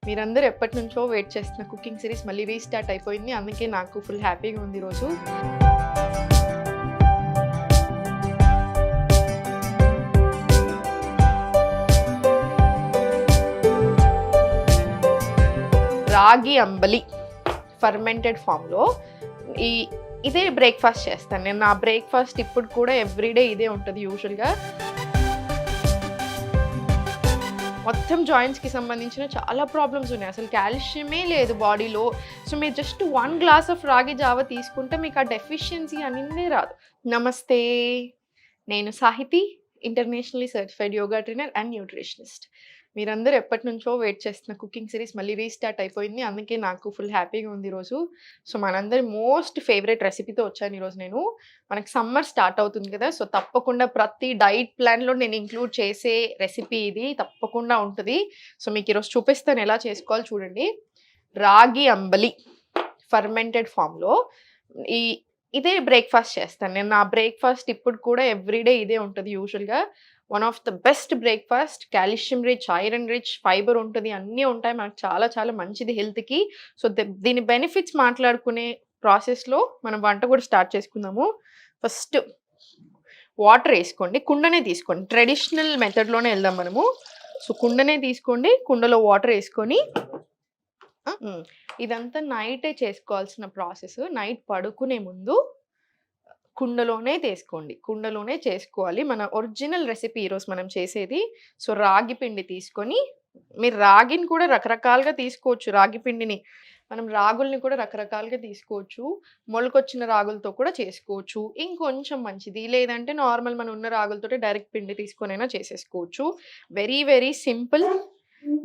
మీరందరూ ఎప్పటినుంచో వెయిట్ చేస్తున్న కుకింగ్ సిరీస్ మళ్ళీ రీస్టార్ట్ అయిపోయింది. అందుకే నాకు ఫుల్ హ్యాపీగా ఉంది ఈరోజు. రాగి అంబలి ఫర్మెంటెడ్ ఫామ్లో ఇదే బ్రేక్ఫాస్ట్ చేస్తాను నేను. నా బ్రేక్ఫాస్ట్ ఇప్పుడు కూడా ఎవ్రీడే ఇదే ఉంటుంది యూజువల్గా. మొత్తం జాయింట్స్కి సంబంధించిన చాలా ప్రాబ్లమ్స్ ఉన్నాయి, అసలు కాల్షియమే లేదు బాడీలో. సో మీరు జస్ట్ 1 గ్లాస్ ఆఫ్ రాగి జావ తీసుకుంటే మీకు ఆ డెఫిషియన్సీ అనేది రాదు. నమస్తే, నేను Sahithi, internationally certified yoga trainer and nutritionist. మీరందరూ ఎప్పటినుంచో వెయిట్ చేస్తున్న కుకింగ్ సిరీస్ మళ్ళీ రీస్టార్ట్ అయిపోయింది. అందుకే నాకు ఫుల్ హ్యాపీగా ఉంది ఈరోజు. సో మనందరి మోస్ట్ ఫేవరెట్ రెసిపీతో వచ్చాను ఈరోజు నేను. మనకి సమ్మర్ స్టార్ట్ అవుతుంది కదా, సో తప్పకుండా ప్రతి డైట్ ప్లాన్లో నేను ఇంక్లూడ్ చేసే రెసిపీ ఇది తప్పకుండా ఉంటుంది. సో మీకు ఈరోజు చూపిస్తాను ఎలా చేసుకోవాలి, చూడండి. రాగి అంబలి ఫర్మెంటెడ్ ఫామ్లో ఇదే బ్రేక్ఫాస్ట్ చేస్తాను నేను. నా బ్రేక్ఫాస్ట్ ఇప్పుడు కూడా ఎవ్రీడే ఇదే ఉంటుంది యూజువల్గా. One of the best breakfast, calcium rich, iron rich, fibre ఉంటుంది, అన్నీ ఉంటాయి, మనకు చాలా చాలా మంచిది హెల్త్కి. సో దీని బెనిఫిట్స్ మాట్లాడుకునే ప్రాసెస్లో మనం వంట కూడా స్టార్ట్ చేసుకుందాము. ఫస్ట్ వాటర్ వేసుకోండి, కుండనే తీసుకోండి, ట్రెడిషనల్ మెథడ్లోనే వెళ్దాం మనము. సో కుండనే తీసుకోండి, కుండలో వాటర్ వేసుకొని ఇదంతా నైటే చేసుకోవాల్సిన ప్రాసెస్. నైట్ పడుకునే ముందు కుండలోనే కుండలోనే చేసుకోవాలి. మన ఒరిజినల్ రెసిపీ ఈరోజు మనం చేసేది. సో రాగి పిండి తీసుకొని, మీరు రాగిని కూడా రకరకాలుగా తీసుకోవచ్చు. రాగి పిండిని మనం రాగుల్ని కూడా రకరకాలుగా తీసుకోవచ్చు. మొలకొచ్చిన రాగులతో కూడా చేసుకోవచ్చు, ఇంకొంచెం మంచిది. లేదంటే నార్మల్ మన ఉన్న రాగులతో డైరెక్ట్ పిండి తీసుకొనైనా చేసేసుకోవచ్చు. వెరీ వెరీ సింపుల్,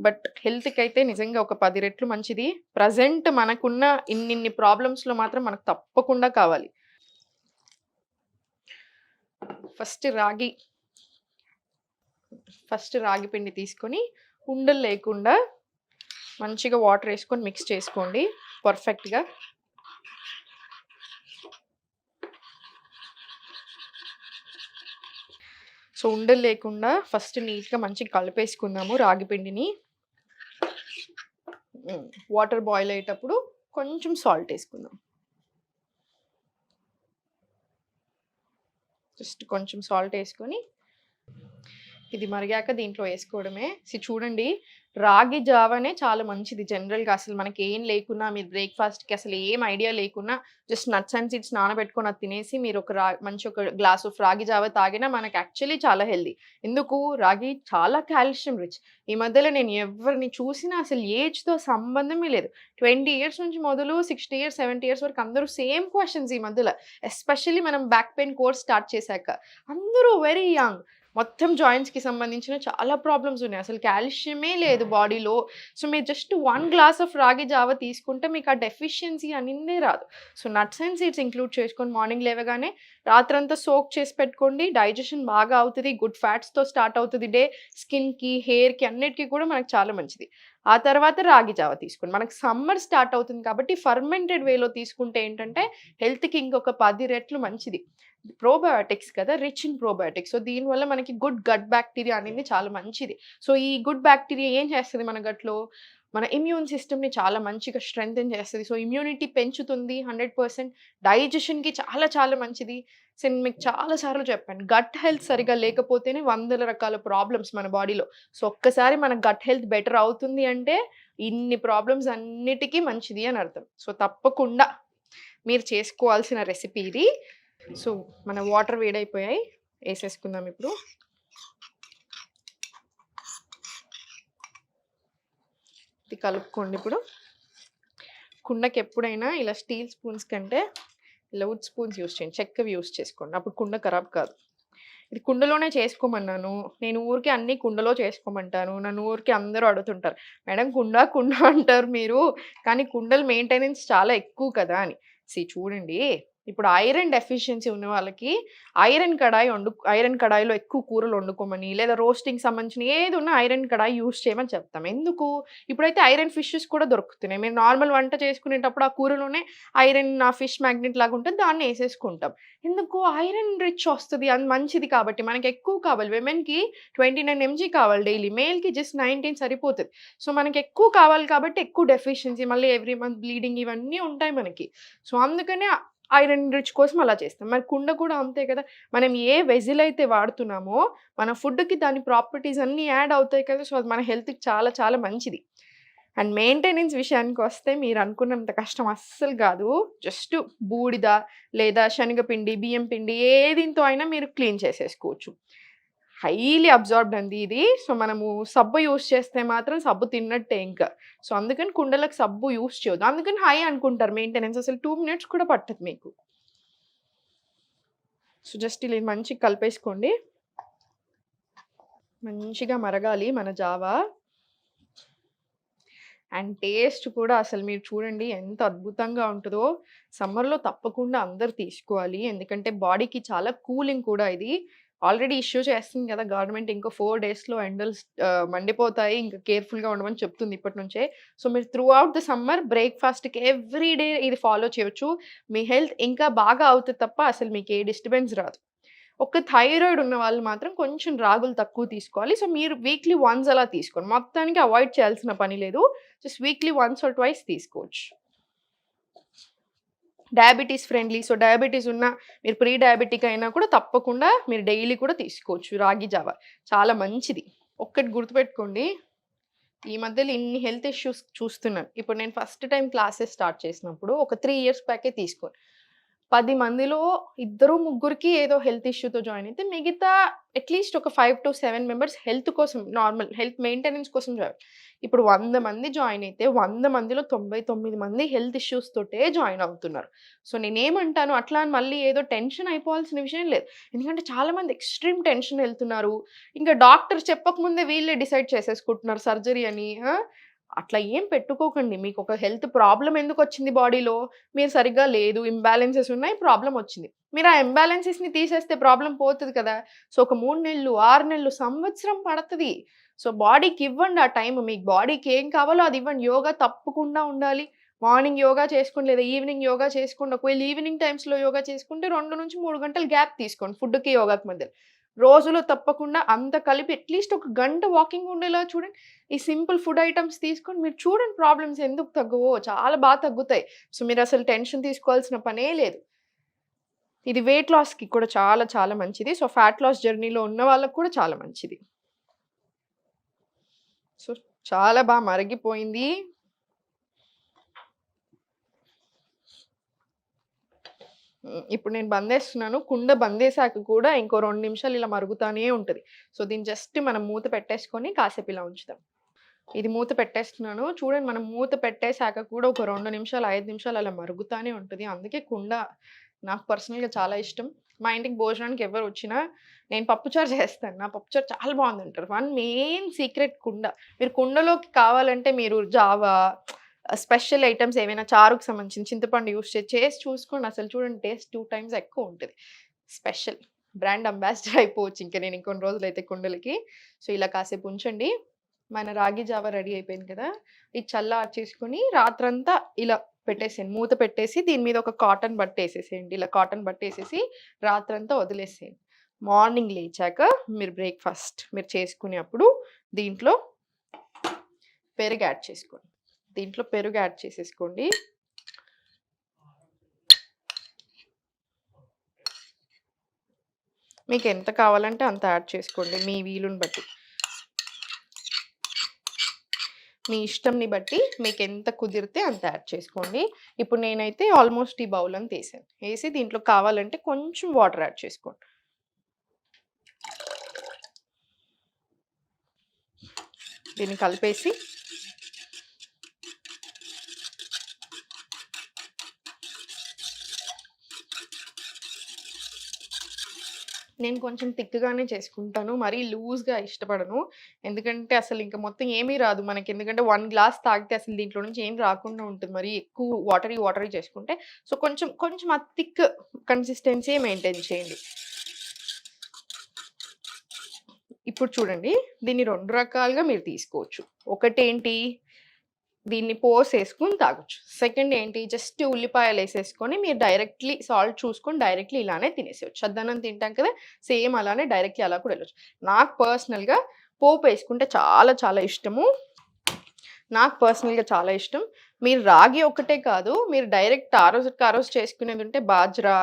బట్ హెల్త్కి అయితే నిజంగా ఒక 10 రెట్లు మంచిది. ప్రజెంట్ మనకున్న ఇన్ని ప్రాబ్లమ్స్లో మాత్రం మనకు తప్పకుండా కావాలి. ఫస్ట్ రాగి పిండి తీసుకొని ఉండలు లేకుండా మంచిగా వాటర్ వేసుకొని మిక్స్ చేసుకోండి పర్ఫెక్ట్గా. సో ఉండలు లేకుండా ఫస్ట్ నీట్గా మంచిగా కలిపేసుకుందాము రాగి పిండిని. వాటర్ బాయిల్ అయ్యేటప్పుడు కొంచెం సాల్ట్ వేసుకుందాం, జస్ట్ కొంచెం సాల్ట్ వేసుకొని ఇది మరిగాక దీంట్లో వేసుకోవడమే. చూడండి, రాగి జావనే చాలా మంచిది జనరల్గా. అసలు మనకి ఏం లేకున్నా, మీరు బ్రేక్ఫాస్ట్కి అసలు ఏం ఐడియా లేకున్నా జస్ట్ నట్స్ అండ్ సీడ్స్ నానబెట్టుకొని అది తినేసి మీరు మంచి ఒక గ్లాస్ ఆఫ్ రాగి జావ తాగినా మనకి యాక్చువల్లీ చాలా హెల్దీ. ఎందుకు, రాగి చాలా కాల్షియం రిచ్. ఈ మధ్యలో నేను ఎవరిని చూసినా అసలు ఏజ్తో సంబంధమే లేదు. 20 ఇయర్స్ నుంచి మొదలు 60 ఇయర్స్ 70 ఇయర్స్ వరకు అందరూ సేమ్ క్వశ్చన్స్ ఈ మధ్యలో. ఎస్పెషల్లీ మనం బ్యాక్ పెయిన్ కోర్స్ స్టార్ట్ చేశాక అందరూ వెరీ యంగ్. మొత్తం జాయింట్స్కి సంబంధించిన చాలా ప్రాబ్లమ్స్ ఉన్నాయి, అసలు కాల్షియమే లేదు బాడీలో. సో మీరు జస్ట్ 1 గ్లాస్ ఆఫ్ రాగి జావ తీసుకుంటే మీకు ఆ డెఫిషియన్సీ అనేది రాదు. So nuts and seeds include చేసుకొని మార్నింగ్ లేవగానే రాత్రంతా సోక్ చేసి పెట్టుకోండి. డైజెషన్ బాగా అవుతుంది, గుడ్ ఫ్యాట్స్తో స్టార్ట్ అవుతుంది డే. స్కిన్కి, హెయిర్కి అన్నిటికీ కూడా మనకు చాలా మంచిది. ఆ తర్వాత రాగి జావ తీసుకోండి. మనకు సమ్మర్ స్టార్ట్ అవుతుంది కాబట్టి ఫర్మెంటెడ్ వేలో తీసుకుంటే ఏంటంటే హెల్త్కి ఇంకొక 10 రెట్లు మంచిది. ప్రోబయోటిక్స్ కదా, రిచ్ ఇన్ ప్రోబయోటిక్స్. సో దీనివల్ల మనకి గుడ్ గట్ బ్యాక్టీరియా అనేది చాలా మంచిది. సో ఈ గుడ్ బ్యాక్టీరియా ఏం చేస్తుంది మన గట్లో, మన ఇమ్యూన్ సిస్టమ్ని చాలా మంచిగా స్ట్రెంగ్తెన్ చేస్తుంది. సో ఇమ్యూనిటీ పెంచుతుంది 100%. డైజెషన్కి చాలా చాలా మంచిది. సో నేను మీకు చాలాసార్లు చెప్పాను, గట్ హెల్త్ సరిగా లేకపోతేనే 100 రకాల ప్రాబ్లమ్స్ మన బాడీలో. సో ఒక్కసారి మన గట్ హెల్త్ బెటర్ అవుతుంది అంటే ఇన్ని ప్రాబ్లమ్స్ అన్నిటికీ మంచిది అని అర్థం. సో తప్పకుండా మీరు చేసుకోవాల్సిన రెసిపీ ఇది. సో మన వాటర్ వేడైపోయాయి, వేసేసుకుందాం ఇప్పుడు. ఇది కలుపుకోండి. ఇప్పుడు కుండకి ఎప్పుడైనా ఇలా స్టీల్ స్పూన్స్ కంటే ఇలా వుడ్ స్పూన్స్ యూస్ చేయండి, చెక్కవి యూస్ చేసుకోండి, అప్పుడు కుండ ఖరాబ్ కాదు. ఇది కుండలోనే చేసుకోమన్నాను నేను, ఊరికి అన్నీ కుండలో చేసుకోమంటాను. నన్ను ఊరికి అందరూ అడుగుతుంటారు, మేడం కుండ అంటారు మీరు, కానీ కుండలు మెయింటెనెన్స్ చాలా ఎక్కువ కదా అని. చూడండి, ఇప్పుడు ఐరన్ డెఫిషియన్సీ ఉన్న వాళ్ళకి ఐరన్ కడాయిలో ఎక్కువ కూరలు వండుకోమని, లేదా రోస్టింగ్‌కి సంబంధించిన ఏది ఉన్నా ఐరన్ కడాయి యూజ్ చేయమని చెప్తాం. ఎందుకు? ఇప్పుడైతే ఐరన్ ఫిషెస్ కూడా దొరుకుతున్నాయి. మీరు నార్మల్ వంట చేసుకునేటప్పుడు ఆ కూరలోనే ఐరన్ ఆ ఫిష్ మ్యాగ్నెట్ లాగా ఉంటుంది. దాన్ని ఏసేసుకుంటాం. ఎందుకు? ఐరన్ రిచ్ వస్తది. అది మంచిది కాబట్టి. మనకి ఎక్కువ కావాలి. విమెన్‌కి 29 ఎంజీ కావాలి డైలీ. మేల్‌కి జస్ట్ 19 సరిపోతది. సో, మనకి ఎక్కువ కావాలి కాబట్టి ఎక్కువ డెఫిషియన్సీ మళ్ళీ ఎవ్రీ మంత్ బ్లీడింగ్ ఇవన్నీ ఉంటాయి మనకి. సో, అందుకనే ఐరన్ రిచ్ కోసం అలా చేస్తాం. మరి కుండ కూడా అంతే కదా! మనం ఏ వెజిల్ అయితే వాడుతున్నామో, మన ఫుడ్‌కి దాని ప్రాపర్టీస్ అన్నీ యాడ్ అవుతాయి కదా! సో, అది మన హెల్త్‌కి చాలా చాలా మంచిది. అండ్ మెయింటెనెన్స్ విషయానికొస్తే మీరు అనుకున్నంత కష్టం అస్సలు కాదు. జస్ట్ బూడిద లేదా శనగపిండి, బియ్యం పిండి ఏ దీంతో అయినా మీరు క్లీన్ చేసేసుకోవచ్చు. హైలీ అబ్జార్బ్డ్ అండి ఇది. సో, మనము సబ్బు యూజ్ చేస్తే మాత్రం సబ్బు తిన్నట్టే ఇంక. సో, అందుకని కుండలకు సబ్బు యూజ్ చేయొద్దు. అందుకని హై అనుకుంటారు మెయింటెనెన్స్. అసలు 2 మినిట్స్ కూడా పట్టదు మీకు. సో, జస్ట్ ఇలా మంచిగా కలిపేసుకోండి. మంచిగా మరగాలి మన జావా. అండ్ టేస్ట్ కూడా అసలు మీరు చూడండి ఎంత అద్భుతంగా ఉంటదో. సమ్మర్‌లో తప్పకుండా అందరూ తీసుకోవాలి. ఎందుకంటే బాడీకి చాలా కూలింగ్ కూడా ఇది. ఆల్రెడీ ఇష్యూ చేస్తుంది కదా గవర్నమెంట్ ఇంకో 4 డేస్‌లో ఎండలు మండిపోతాయి. ఇంకా కేర్‌ఫుల్‌గా ఉండమని చెప్తుంది ఇప్పటి నుంచే. సో, మీరు త్రూ ఔట్ ద సమ్మర్ బ్రేక్‌ఫాస్ట్‌కి ఎవ్రీ డే ఇది ఫాలో చేయొచ్చు. మీ హెల్త్ ఇంకా బాగా అవుతది తప్ప అసలు మీకు ఏ డిస్టర్బెన్స్ రాదు. ఒక థైరాయిడ్ ఉన్న వాళ్ళు మాత్రం కొంచెం రాగులు తక్కువ తీసుకోవాలి. సో, మీరు వీక్లీ వన్స్ అలా తీసుకోండి. మొత్తానికి అవాయిడ్ చేయాల్సిన పని లేదు. Just weekly once or twice తీసుకోవచ్చు. Diabetes friendly. సో, డయాబెటిస్ ఉన్న మీరు ప్రీ డయాబెటిక్ అయినా కూడా తప్పకుండా మీరు డైలీ కూడా తీసుకోవచ్చు రాగి జావ. చాలా మంచిది. ఒక్కటి గుర్తుపెట్టుకోండి. ఈ మధ్యలో ఇన్ని హెల్త్ ఇష్యూస్ చూస్తున్నాను. ఇప్పుడు నేను ఫస్ట్ టైమ్ క్లాసెస్ స్టార్ట్ చేసినప్పుడు ఒక 3 ఇయర్స్ బ్యాకే తీసుకోను. 10 మందిలో ఇద్దరు, ముగ్గురికి ఏదో హెల్త్ ఇష్యూతో జాయిన్ అయితే మిగతా అట్‌లీస్ట్ ఒక 5-7 మెంబర్స్ హెల్త్ కోసం నార్మల్ హెల్త్ మెయింటెనెన్స్ కోసం జాయిన్. ఇప్పుడు 100 మంది జాయిన్ అయితే 100 మందిలో 99 మంది హెల్త్ ఇష్యూస్ తోటే జాయిన్ అవుతున్నారు. సో, నేనేమంటాను అట్లా అని మళ్ళీ ఏదో టెన్షన్ అయిపోవాల్సిన విషయం లేదు. ఎందుకంటే చాలా మంది ఎక్స్‌ట్రీమ్ టెన్షన్ ఎళ్తున్నారు. ఇంకా డాక్టర్ చెప్పకముందే వీళ్ళే డిసైడ్ చేసేసుకుంటున్నారు సర్జరీ అని. అట్లా ఏం పెట్టుకోకండి. మీకొక హెల్త్ ప్రాబ్లమ్ ఎందుకొచ్చింది బాడీలో? మీరు సరిగ్గా లేదు, ఇంబాలెన్సెస్ ఉన్నాయి, ప్రాబ్లమ్ వచ్చింది. మీరు ఆ ఇంబాలెన్సెస్‌ని తీసేస్తే ప్రాబ్లమ్ పోతది కదా! సో, ఒక 3 నెలలు, 6 నెలలు, సంవత్సరం పడతది. సో, బాడీకి ఇవ్వండి ఆ టైమ్. మీకు బాడీకి ఏం కావాలో అది ఇవ్వండి. యోగా తప్పకుండా ఉండాలి. మార్నింగ్ యోగా చేసుకోండి లేదా ఈవినింగ్ యోగా చేసుకోండి. ఒకవేళ ఈవినింగ్ టైమ్స్‌లో యోగా చేసుకుంటే 2-3 గంటలు గ్యాప్ తీసుకోండి ఫుడ్‌కి, యోగాకి మధ్యలో. రోజులో తప్పకుండా అంత కలిపి అట్‌లీస్ట్ ఒక గంట వాకింగ్ ఉండేలా చూడండి. ఈ సింపుల్ ఫుడ్ ఐటెమ్స్ తీసుకొని మీరు చూడండి ప్రాబ్లమ్స్ ఎందుకు తగ్గవో చాలా తగ్గుతాయి. సో, మీరసలు టెన్షన్ తీసుకోవాల్సిన పనే లేదు. ఇది వెయిట్ లాస్‌కి కూడా చాలా చాలా మంచిది. సో, ఫ్యాట్ లాస్ జర్నీలో ఉన్న వాళ్ళకి కూడా చాలా మంచిది. సో, చాలా మరిగిపోయింది. ఇప్పుడు నేను బందేస్తున్నాను. కుండ బందేశాక కూడా ఇంకో 2 నిమిషాలు ఇలా మరుగుతానే ఉంటది. సో, దీన్ని జస్ట్ మనం మూత పెట్టేసుకొని కాసేపు ఇలా ఉంచుదాం. ఇది మూత పెట్టేస్తున్నాను. చూడండి మనం మూత పెట్టేసాక కూడా ఒక 2 నిమిషాలు, 5 నిమిషాలు అలా మరుగుతానే ఉంటది. అందుకే కుండ నాకు పర్సనల్‌గా చాలా ఇష్టం. మా ఇంటికి భోజనానికి ఎవరొచ్చినా నేను పప్పుచారు చేస్తాను. నా పప్పుచారు చాలా బావుందంటారు. మెయిన్ సీక్రెట్ కుండ. మీరు కుండలోకి కావాలంటే మీరు జావా, స్పెషల్ ఐటెమ్స్ ఏవైనా చారుకు సంబంధించిన చింతపండు యూజ్ చేసి చూసుకోండి. అసలు చూడండి టేస్ట్ 2 టైమ్స్ ఎక్కువుంటది. స్పెషల్. బ్రాండ్ అంబాసిడర్ అయిపోవచ్చు ఇంక నేను ఇంకొన్ని రోజులైతే కుండలకి. సో, ఇలా కాసేపు ఉంచండి. మన రాగి జావ రెడీ అయిపోయింది కదా! ఇది చల్లార్చేసుకొని రాత్రంతా ఇలా పెట్టేసేయండి. మూత పెట్టేసి దీని మీద ఒక కాటన్ బట్ట ఏసేసేయండి. ఇలా కాటన్ బట్ట ఏసేసి రాత్రంతా వదిలేసేయండి. మార్నింగ్ లేచాక మీరు బ్రేక్‌ఫాస్ట్ మీరు చేసుకునేప్పుడు దీంట్లో పెరుగు యాడ్ చేసుకోండి. దీంట్లో పెరుగు యాడ్ చేసేసుకోండి. మీకెంత కావాలంటే అంత యాడ్ చేసుకోండి మీ వీలుని బట్టి. మీ ఇష్టంని బట్టి మీకెంత కుదిరితే అంత యాడ్ చేసుకోండి. ఇప్పుడు నేనైతే ఆల్మోస్ట్ ఈ బౌల్ అంతా ఏసాను. ఏసి దీంట్లో కావాలంటే కొంచెం వాటర్ యాడ్ చేసుకోండి. దీన్ని కలిపేసి నేను కొంచెం థిక్‌గానే చేసుకుంటాను. మరీ లూజ్‌గా ఇష్టపడను. ఎందుకంటే అసలు ఇంక మొత్తం ఏమీ రాదు మనకి. ఎందుకంటే 1 గ్లాస్ తాగితే అసలు దీంట్లో నుంచి ఏం రాకుండా ఉంటుంది. మరీ ఎక్కువ వాటరీ చేసుకుంటే. సో, కొంచెం కొంచెం ఆ థిక్ కన్సిస్టెన్సీయే మెయింటైన్ చేయండి. ఇప్పుడు చూడండి, దీన్ని 2 రకాలుగా మీరు తీసుకోవచ్చు. ఒకటేంటి, దీన్ని పోసేసుకొని తాగొచ్చు. సెకండ్ ఏంటి, జస్ట్ ఉల్లిపాయలేసేసుకొని మీరు డైరెక్ట్‌లీ సాల్ట్ చూసుకొని డైరెక్ట్‌లీ ఇలానే తినేసేయొచ్చు. చద్దన్నం తింటాం కదా! సేమ్ అలానే డైరెక్ట్‌లీ అలా కూడా ఎళ్ళొచ్చు. నాకు పర్సనల్‌గా పోపేసుకుంటే చాలా చాలా ఇష్టము. నాకు పర్సనల్‌గా చాలా ఇష్టం. మీరు రాగి ఒక్కటే కాదు, మీరు డైరెక్ట్ ఆ రోజుకి ఆ రోజు చేసుకునేదుంటే బాజ్రా,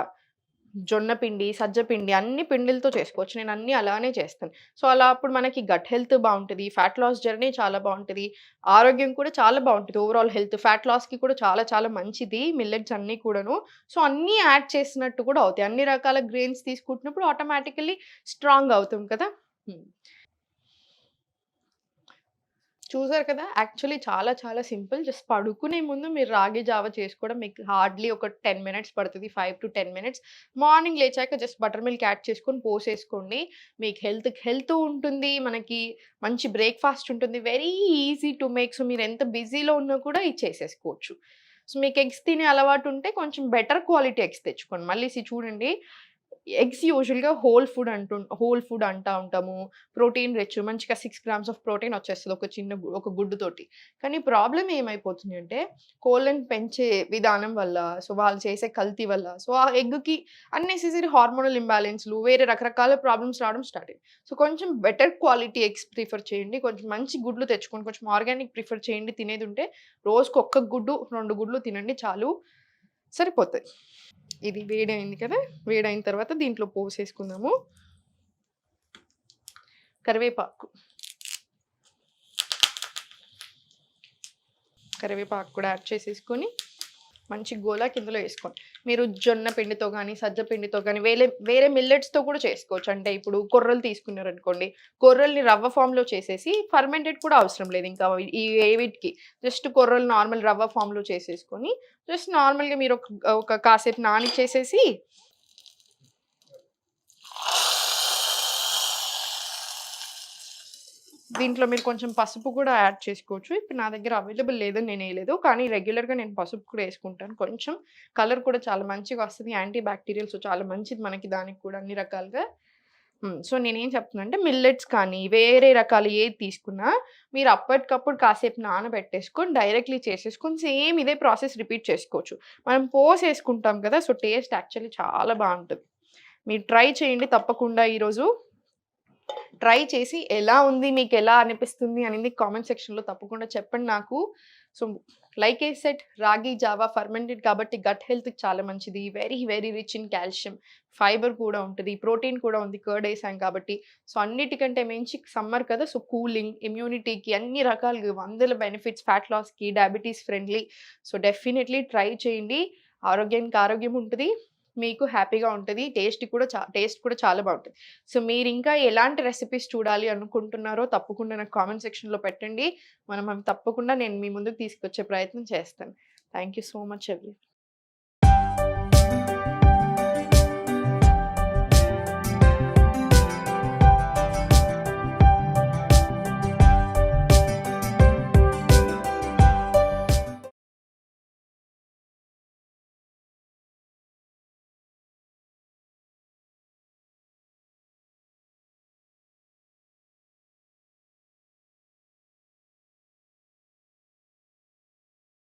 జొన్న పిండి, సజ్జ పిండి అన్ని పిండిలతో చేసుకోవచ్చు. నేను అన్నీ అలానే చేస్తాను. సో, అలా అప్పుడు మనకి గట్ హెల్త్ బావుంటది. ఫ్యాట్ లాస్ జర్నీ చాలా బావుంటది. ఆరోగ్యం కూడా చాలా బావుంటది. ఓవరాల్ హెల్త్ ఫ్యాట్ లాస్‌కి కూడా చాలా చాలా మంచిది మిల్లెట్స్ అన్నీ కూడాను. సో, అన్నీ యాడ్ చేసినట్టు కూడా అవుతాయి. అన్ని రకాల గ్రెయిన్స్ తీసుకుంటున్నప్పుడు ఆటోమేటికల్లీ స్ట్రాంగ్ అవుతాం కదా! హ్మ్. చూసారు కదా! యాక్చువల్లీ చాలా చాలా సింపుల్. జస్ట్ పడుకునే ముందు మీరు రాగి జావ చేసుకోవడం మీకు హార్డ్‌లీ ఒక 10 మినిట్స్ పడతది. 5-10 మినిట్స్. మార్నింగ్ లేచాక జస్ట్ బటర్ మిల్క్ యాడ్ చేసుకొని పోసేసుకోండి. మీకు హెల్త్ ఉంటుంది. మనకి మంచి బ్రేక్‌ఫాస్ట్ ఉంటుంది. Very easy to make. So, మీరు ఎంత బిజీలో ఉన్నా కూడా ఇది చేసేసుకోవచ్చు. సో, మీకు ఎగ్స్ తినే అలవాటు ఉంటే కొంచెం బెటర్ క్వాలిటీ ఎగ్స్ తెచ్చుకోండి. మళ్ళీ చూడండి, ఎగ్స్ యూజువల్‌గా హోల్ ఫుడ్ అంటా ఉంటాము. ప్రోటీన్ రిచ్ మంచిగా 6 గ్రామ్స్ ఆఫ్ ప్రోటీన్ వచ్చేస్తది ఒక చిన్న ఒక గుడ్డుతోటి. కానీ ప్రాబ్లమ్ ఏమైపోతుంది అంటే కోళ్ళని పెంచే విధానం వల్ల, సో వాళ్ళు చేసే కల్తీ వల్ల, సో ఆ ఎగ్‌కి అన్నెసెసరీ హార్మోనల్ ఇంబాలెన్స్‌లు వేరే రకరకాల ప్రాబ్లమ్స్ రావడం స్టార్ట్ అయ్యాయి. సో కొంచెం బెటర్ క్వాలిటీ ఎగ్స్ ప్రిఫర్ చేయండి. కొంచెం మంచి గుడ్లు తెచ్చుకోండి. కొంచెం ఆర్గానిక్ ప్రిఫర్ చేయండి. తినేదుంటే రోజుకి ఒక్క గుడ్డు, 2 గుడ్లు తినండి చాలు. సరిపోతది. ఇది వేడయింది కదా! వేడయిన తర్వాత దీంట్లో పోసేసుకుందాము. కరివేపాకు. కరివేపాకు కూడా యాడ్ చేసేసుకొని మంచి గోలాకి ఇందులో ఏసుకోండి. మీరు జొన్న పిండితో గానీ, సజ్జ పిండితో గానీ వేరే మిల్లెట్స్‌తో కూడా చేసుకోవచ్చు. అంటే ఇప్పుడు కొర్రలు తీసుకున్నారనుకోండి, కొర్రల్ని రవ్వ ఫామ్‌లో చేసేసి ఫర్మెంటెడ్ కూడా అవసరం లేదు ఇంకా ఈ వీటికి. జస్ట్ కొర్రలు నార్మల్ రవ్వ ఫామ్‌లో చేసేసుకొని, జస్ట్ నార్మల్‌గా మీరు ఒక కాసేపు నానిచ్చేసేసి దీంట్లో మీరు కొంచెం పసుపు కూడా యాడ్ చేసుకోవచ్చు. ఇప్పుడు నా దగ్గర అవైలబుల్ లేదని నేనేయలేదు. కానీ రెగ్యులర్‌గా నేను పసుపు కూడా యేసుకుంటాను. కొంచెం కలర్ కూడా చాలా మంచిగా వస్తది. యాంటీ బ్యాక్టీరియల్ సో, చాలా మంచిది మనకి దానికి కూడా అన్ని రకాలుగా. సో, నేనేం చెప్తున్నానంటే మిల్లెట్స్ కానీ, వేరే రకాలు ఏది తీసుకున్నా మీరు అప్పటికప్పుడు కాసేపు నానబెట్టేసుకొని డైరెక్ట్‌లీ చేసేసుకొని సేమ్ ఇదే ప్రాసెస్ రిపీట్ చేసుకోవచ్చు. మనం పోసేసుకుంటాం కదా! సో, టేస్ట్ యాక్చువల్లీ చాలా బావుంటది. మీరు ట్రై చేయండి తప్పకుండా ఈరోజు. ట్రై చేసి ఎలా ఉంది? మీకెలా అనిపిస్తుంది అనేది కామెంట్ సెక్షన్‌లో తప్పకుండా చెప్పండి నాకు. సో, లైక్ ఐ సెడ్ రాగి జావా ఫర్మెంటెడ్ కాబట్టి గట్ హెల్త్‌కి చాలా మంచిది. Very, very rich in calcium. Fibre కూడా ఉంటది. ప్రోటీన్ కూడా ఉంది. కర్డ్ ఏసాం కాబట్టి. సో, అన్నిటికంటే మించి సమ్మర్ కదా! సో, కూలింగ్, ఇమ్యూనిటీకి అన్ని రకాలుగా వందల బెనిఫిట్స్ ఫ్యాట్ లాస్‌కి, diabetes friendly. So, definitely try చేయండి. ఆరోగ్యానికి ఆరోగ్యం ఉంటది. మీకు హ్యాపీగా ఉంటది. టేస్ట్ కూడా చాలా బావుంటది. సో, మీరింకా ఎలాంటి రెసిపీస్ చూడాలి అనుకుంటున్నారో తప్పకుండా నాకు కామెంట్ సెక్షన్‌లో పెట్టండి. మనం అవి తప్పకుండా నేను మీ ముందుకు తీసుకొచ్చే ప్రయత్నం చేస్తాను. Thank you so much everyone.